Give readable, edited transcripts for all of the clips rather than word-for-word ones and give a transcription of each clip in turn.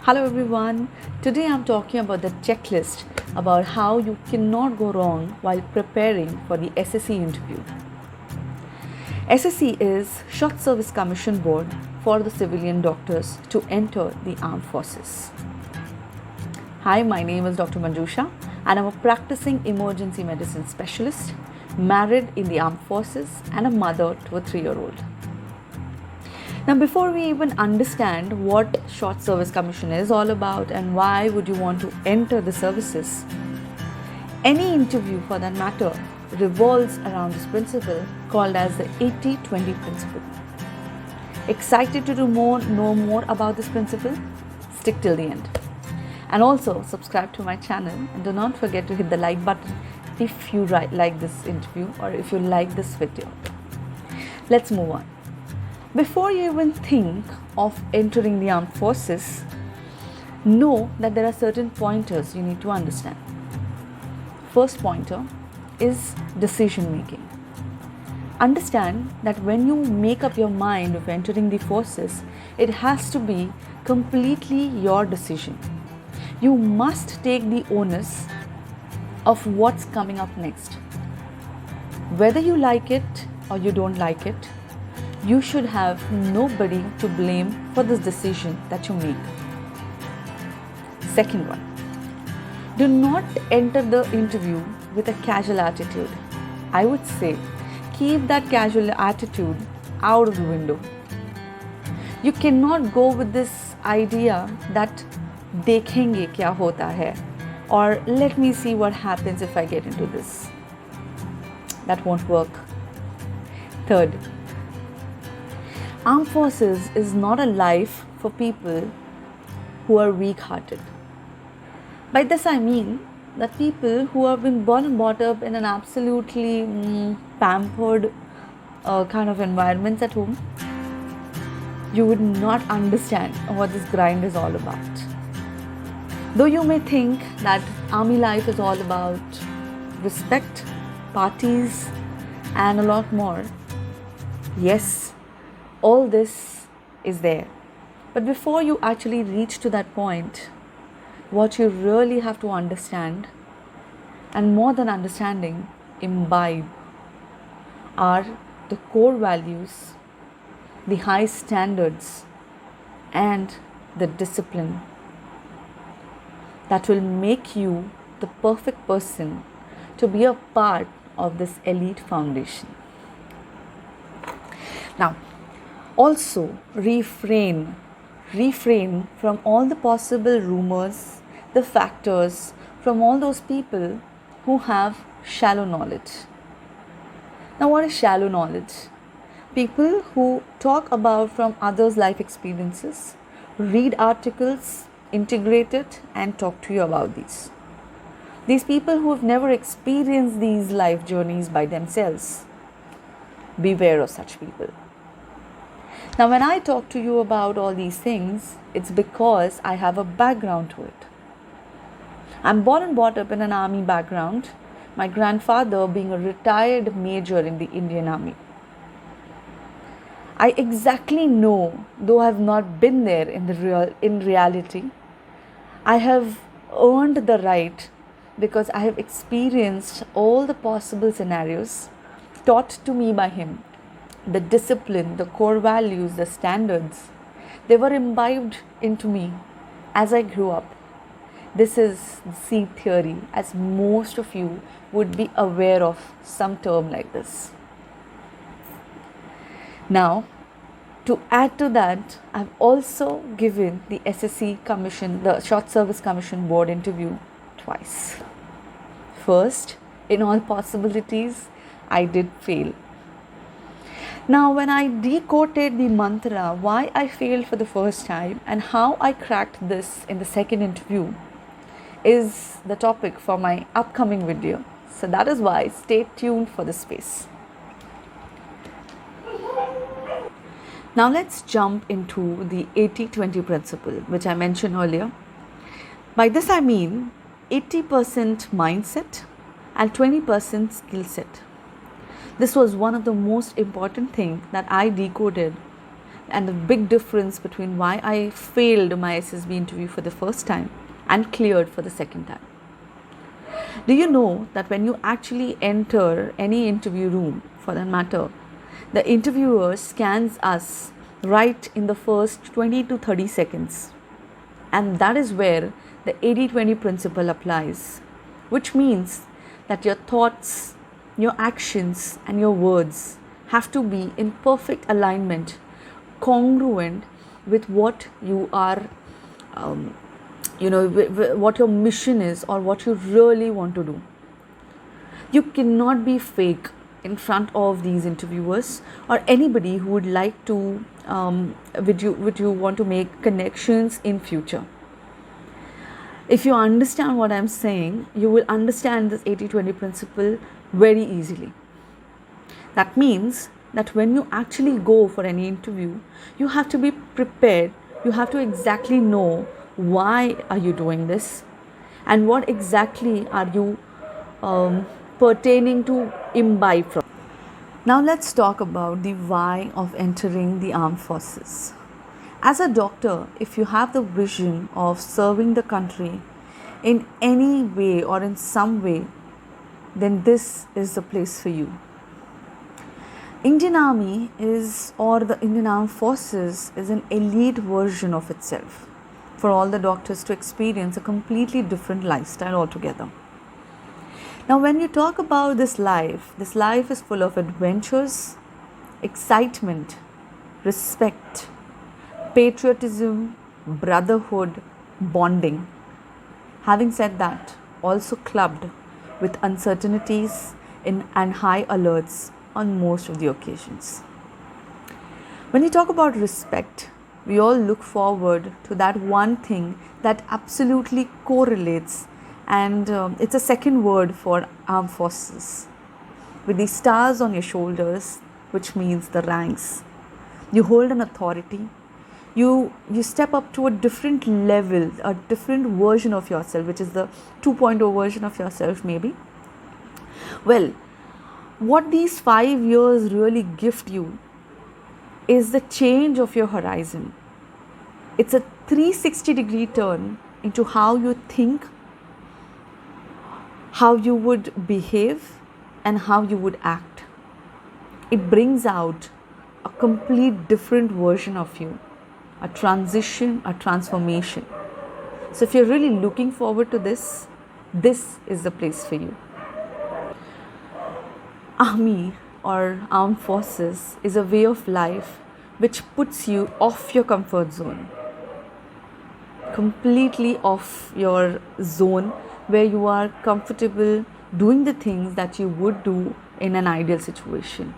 Hello everyone. Today I'm talking about the checklist about how you cannot go wrong while preparing for the SSC interview. SSC is Short Service Commission Board for the civilian doctors to enter the armed forces. Hi, my name is Dr. Manjusha and I'm a practicing emergency medicine specialist, married in the armed forces and a mother to a 3-year-old. Now, before we even understand what Short Service Commission is all about and why would you want to enter the services, any interview for that matter revolves around this principle called as the 80-20 principle. Excited to know more about this principle? Stick till the end. And also subscribe to my channel and do not forget to hit the like button if you like this interview or if you like this video. Let's move on. Before you even think of entering the armed forces, know that there are certain pointers you need to understand. First pointer is decision making. Understand that when you make up your mind of entering the forces, it has to be completely your decision. You must take the onus of what's coming up next. Whether you like it or you don't like it, you should have nobody to blame for this decision that you make. Second one, do not enter the interview with a casual attitude. I would say keep that casual attitude out of the window. You cannot go with this idea that देखेंगे क्या होता है or let me see what happens if I get into this. That won't work. Third, armed forces is not a life for people who are weak-hearted. By this I mean that people who have been born and brought up in an absolutely pampered kind of environments at home, you would not understand what this grind is all about. Though you may think that army life is all about respect, parties, and a lot more, yes, all this is there. But before you actually reach to that point, what you really have to understand, and more than understanding, imbibe, are the core values, the high standards, and the discipline that will make you the perfect person to be a part of this elite foundation. Now, also refrain from all the possible rumors, the factors, from all those people who have shallow knowledge. Now, what is shallow knowledge? People who talk about from others' life experiences, read articles, integrate it, and talk to you about these. These people who have never experienced these life journeys by themselves. Beware of such people. Now, when I talk to you about all these things, it's because I have a background to it. I'm born and brought up in an army background, my grandfather being a retired major in the Indian Army. I exactly know, though I have not been there in reality, I have earned the right because I have experienced all the possible scenarios taught to me by him. The discipline, the core values, the standards, they were imbibed into me as I grew up. This is seed theory, as most of you would be aware of some term like this. Now, to add to that, I've also given the SSC Commission, the Short Service Commission Board interview twice. First, in all possibilities, I did fail. Now, when I decoded the mantra, why I failed for the first time and how I cracked this in the second interview is the topic for my upcoming video. So that is why stay tuned for this space. Now let's jump into the 80-20 principle, which I mentioned earlier. By this I mean 80% mindset and 20% skill set. This was one of the most important things that I decoded and the big difference between why I failed my SSB interview for the first time and cleared for the second time. Do you know that when you actually enter any interview room, for that matter, the interviewer scans us right in the first 20 to 30 seconds. And that is where the 80-20 principle applies, which means that your thoughts, your actions, and your words have to be in perfect alignment, congruent with what you are, what your mission is or what you really want to do. You cannot be fake in front of these interviewers or anybody who would like to, would you want to make connections in future. If you understand what I'm saying, you will understand this 80-20 principle very easily. That means that when you actually go for any interview, you have to be prepared. You have to exactly know why are you doing this and what exactly are you pertaining to imbibe from. Now let's talk about the why of entering the armed forces. As a doctor, if you have the vision of serving the country in any way or in some way, then this is the place for you. Indian Army or the Indian Armed Forces is an elite version of itself for all the doctors to experience a completely different lifestyle altogether. Now, when you talk about this life is full of adventures, excitement, respect, patriotism, brotherhood, bonding. Having said that, also clubbed with uncertainties and high alerts on most of the occasions. When you talk about respect, we all look forward to that one thing that absolutely correlates, and it's a second word for armed forces. With the stars on your shoulders, which means the ranks, you hold an authority. You step up to a different level, a different version of yourself, which is the 2.0 version of yourself maybe. Well, what these 5 years really gift you is the change of your horizon. It's a 360-degree turn into how you think, how you would behave, and how you would act. It brings out a complete different version of you, a transition, a transformation. So if you're really looking forward to this is the place for you. Army or armed forces is a way of life which puts you off your comfort zone, completely off your zone where you are comfortable doing the things that you would do in an ideal situation.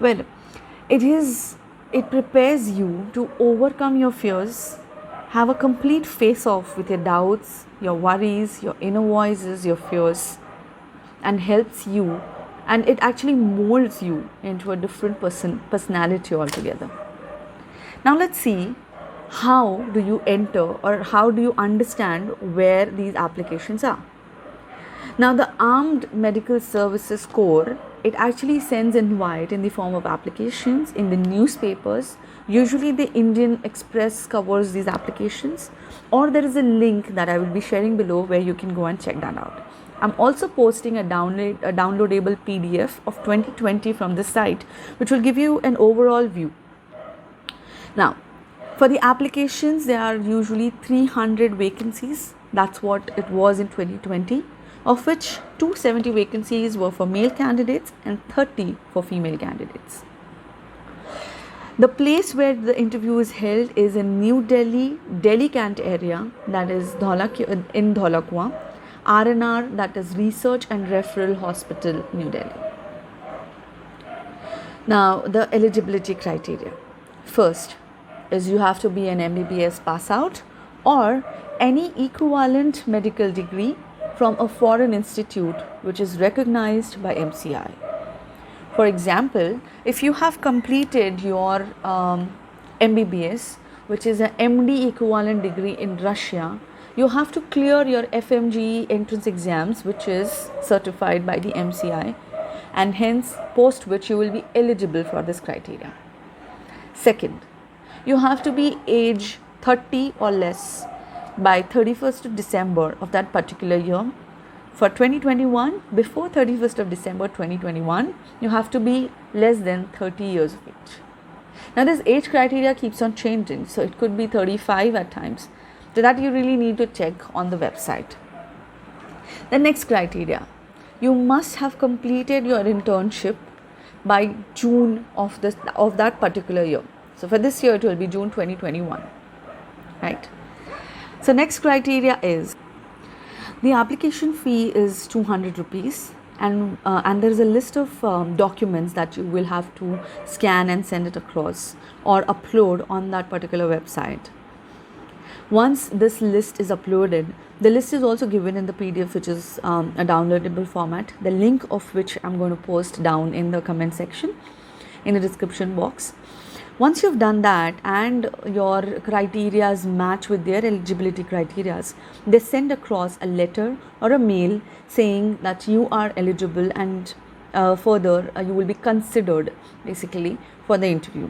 Well, it prepares you to overcome your fears, have a complete face-off with your doubts, your worries, your inner voices, your fears, and helps you, and it actually molds you into a different personality altogether. Now let's see, how do you enter or how do you understand where these applications are? Now the Armed Medical Services Corps, it actually sends invite in the form of applications in the newspapers. Usually the Indian Express covers these applications, or there is a link that I will be sharing below where you can go and check that out. I'm also posting a downloadable PDF of 2020 from this site, which will give you an overall view. Now, for the applications, there are usually 300 vacancies. That's what it was in 2020, of which 270 vacancies were for male candidates and 30 for female candidates. The place where the interview is held is in New Delhi, Delhi-Cant area, that is in Dholakwa, RNR, that is Research and Referral Hospital, New Delhi. Now, the eligibility criteria. First is you have to be an MBBS pass out or any equivalent medical degree from a foreign institute which is recognized by MCI. For example, if you have completed your MBBS, which is an MD equivalent degree in Russia, you have to clear your FMGE entrance exams, which is certified by the MCI, and hence post which you will be eligible for this criteria. Second, you have to be age 30 or less by 31st of December of that particular year. For 2021, before 31st of December 2021, you have to be less than 30 years of age. Now this age criteria keeps on changing, so it could be 35 at times. So that you really need to check on the website. The next criteria, you must have completed your internship by June of that particular year. So for this year, it will be June 2021, right? So next criteria is, the application fee is 200 rupees, and there is a list of documents that you will have to scan and send it across or upload on that particular website. Once this list is uploaded, the list is also given in the PDF, which is a downloadable format, the link of which I'm going to post down in the comment section, in the description box. Once you've done that and your criterias match with their eligibility criterias, they send across a letter or a mail saying that you are eligible, and further you will be considered basically for the interview.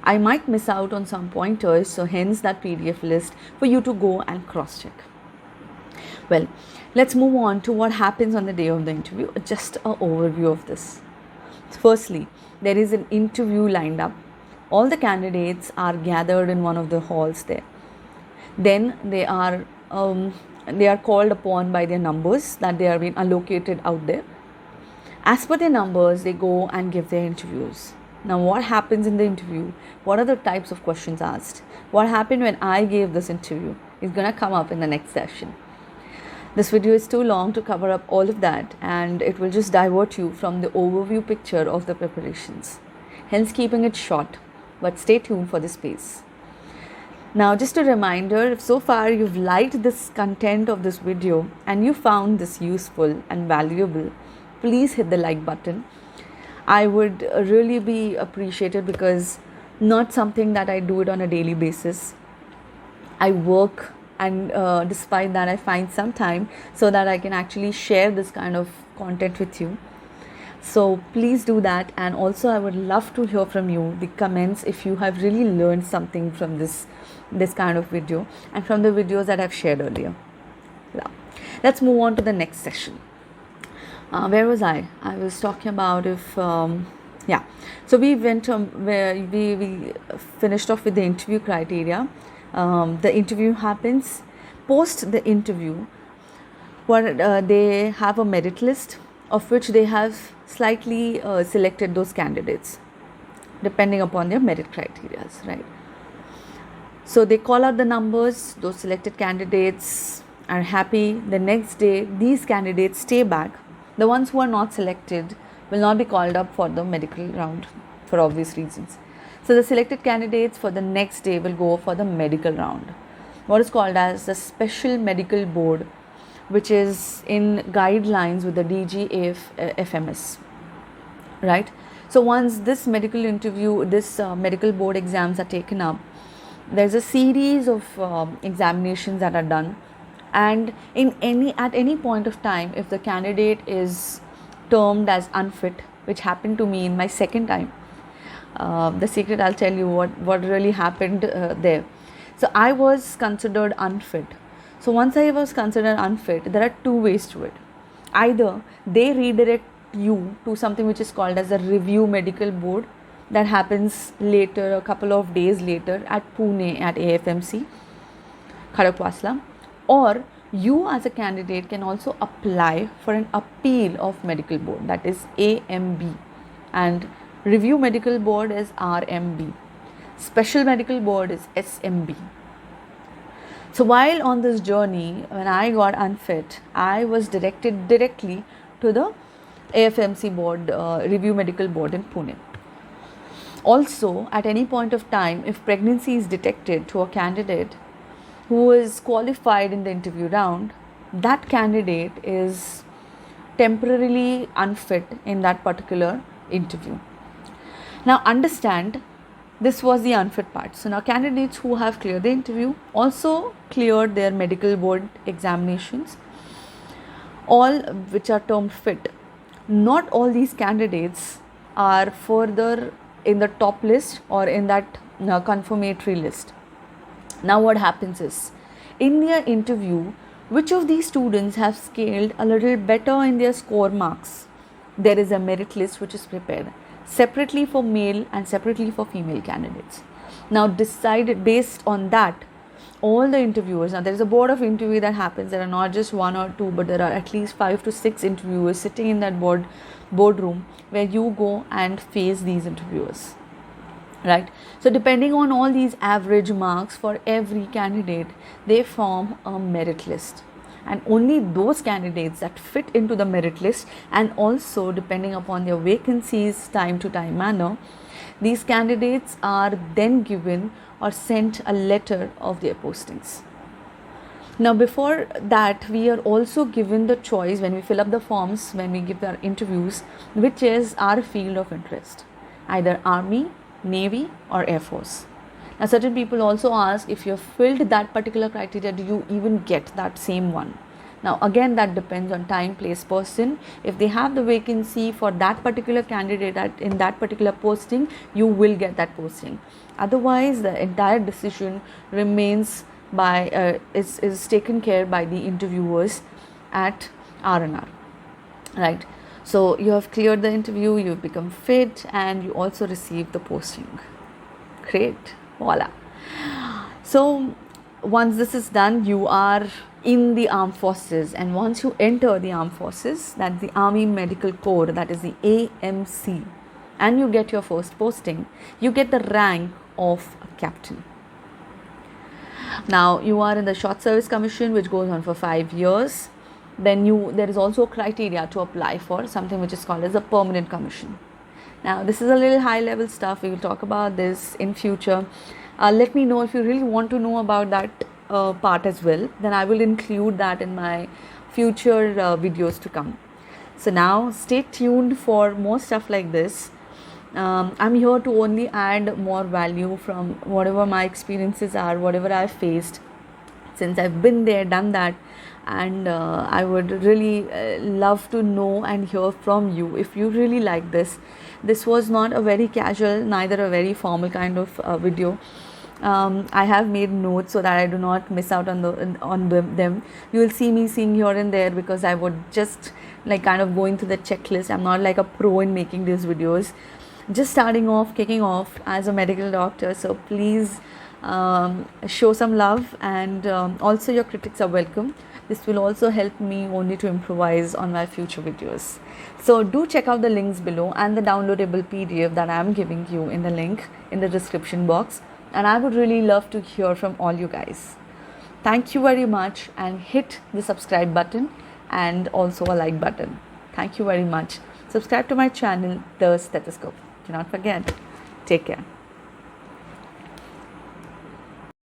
I might miss out on some pointers, so hence that PDF list for you to go and cross check. Well, let's move on to what happens on the day of the interview. Just an overview of this. Firstly, there is an interview lined up. All the candidates are gathered in one of the halls there. Then they are called upon by their numbers that they are being allocated out there. As per their numbers, they go and give their interviews. Now, what happens in the interview? What are the types of questions asked? What happened when I gave this interview is going to come up in the next session. This video is too long to cover up all of that, and it will just divert you from the overview picture of the preparations. Hence, keeping it short. But stay tuned for this space. Now, just a reminder, if so far you've liked this content of this video and you found this useful and valuable, please hit the like button. I would really be appreciated, because not something that I do it on a daily basis. I work, and despite that I find some time so that I can actually share this kind of content with you. So please do that, and also I would love to hear from you, the comments, if you have really learned something from this kind of video and from the videos that I've shared earlier. Now, let's move on to the next session. Where was I? I was talking about so we went where we finished off with the interview criteria. The interview happens. Post the interview, they have a merit list of which they have slightly selected those candidates depending upon their merit criteria, right? So they call out the numbers, those selected candidates are happy. The next day, these candidates stay back. The ones who are not selected will not be called up for the medical round for obvious reasons. So the selected candidates for the next day will go for the medical round, what is called as the special medical board, which is in guidelines with the DGFMS, right? So once this medical interview, medical board exams are taken up, there's a series of examinations that are done, and at any point of time, if the candidate is termed as unfit, which happened to me in my second time, the secret, I'll tell you what really happened there. So I was considered unfit. So once I was considered unfit, there are two ways to it. Either they redirect you to something which is called as a review medical board, that happens later, a couple of days later at Pune at AFMC, Kharagpur, or you as a candidate can also apply for an appeal of medical board, that is AMB, and review medical board is RMB, special medical board is SMB. So while on this journey, when I got unfit, I was directed directly to the AFMC board, review medical board in Pune. Also, at any point of time, if pregnancy is detected to a candidate who is qualified in the interview round, that candidate is temporarily unfit in that particular interview. Now understand, this was the unfit part. So now candidates who have cleared the interview, also cleared their medical board examinations, all which are termed fit. Not all these candidates are further in the top list or in that confirmatory list. Now what happens is, in their interview, which of these students have scaled a little better in their score marks, there is a merit list which is prepared separately for male and separately for female candidates. Now decided based on that, all the interviewers, now there is a board of interview that happens. There are not just one or two, but there are at least 5 to 6 interviewers sitting in that boardroom where you go and face these interviewers, right? So depending on all these average marks for every candidate, they form a merit list, and only those candidates that fit into the merit list, and also depending upon their vacancies time to time manner, these candidates are then given or sent a letter of their postings. Now before that, we are also given the choice when we fill up the forms, when we give our interviews, which is our field of interest, either Army, Navy or Air Force. Now certain people also ask, if you have filled that particular criteria, do you even get that same one? Now again, that depends on time, place, person. If they have the vacancy for that particular candidate in that particular posting, you will get that posting. Otherwise, the entire decision remains by is taken care by the interviewers at R&R, right? So you have cleared the interview, you've become fit, and you also received the posting. Great, voila. So once this is done, you are in the armed forces, and once you enter the armed forces, that's the Army Medical Corps, that is the AMC, and you get your first posting, you get the rank of a captain. Now you are in the short service commission, which goes on for 5 years. Then there is also a criteria to apply for something which is called as a permanent commission. Now this is a little high level stuff. We will talk about this in future. Let me know if you really want to know about that part as well. Then I will include that in my future videos to come. So now stay tuned for more stuff like this. I'm here to only add more value from whatever my experiences are, whatever I've faced, since I've been there, done that. And I would really love to know and hear from you if you really like this. This was not a very casual, neither a very formal kind of video. I have made notes so that I do not miss out on them. You will see me seeing here and there, because I would just like kind of going through the checklist. I'm not like a pro in making these videos, just starting off, kicking off as a medical doctor. So please show some love, and also your critics are welcome. This will also help me only to improvise on my future videos. So do check out the links below and the downloadable PDF that I am giving you in the link in the description box. And I would really love to hear from all you guys. Thank you very much, and hit the subscribe button and also a like button. Thank you very much. Subscribe to my channel, The Stethoscope. Do not forget. Take care.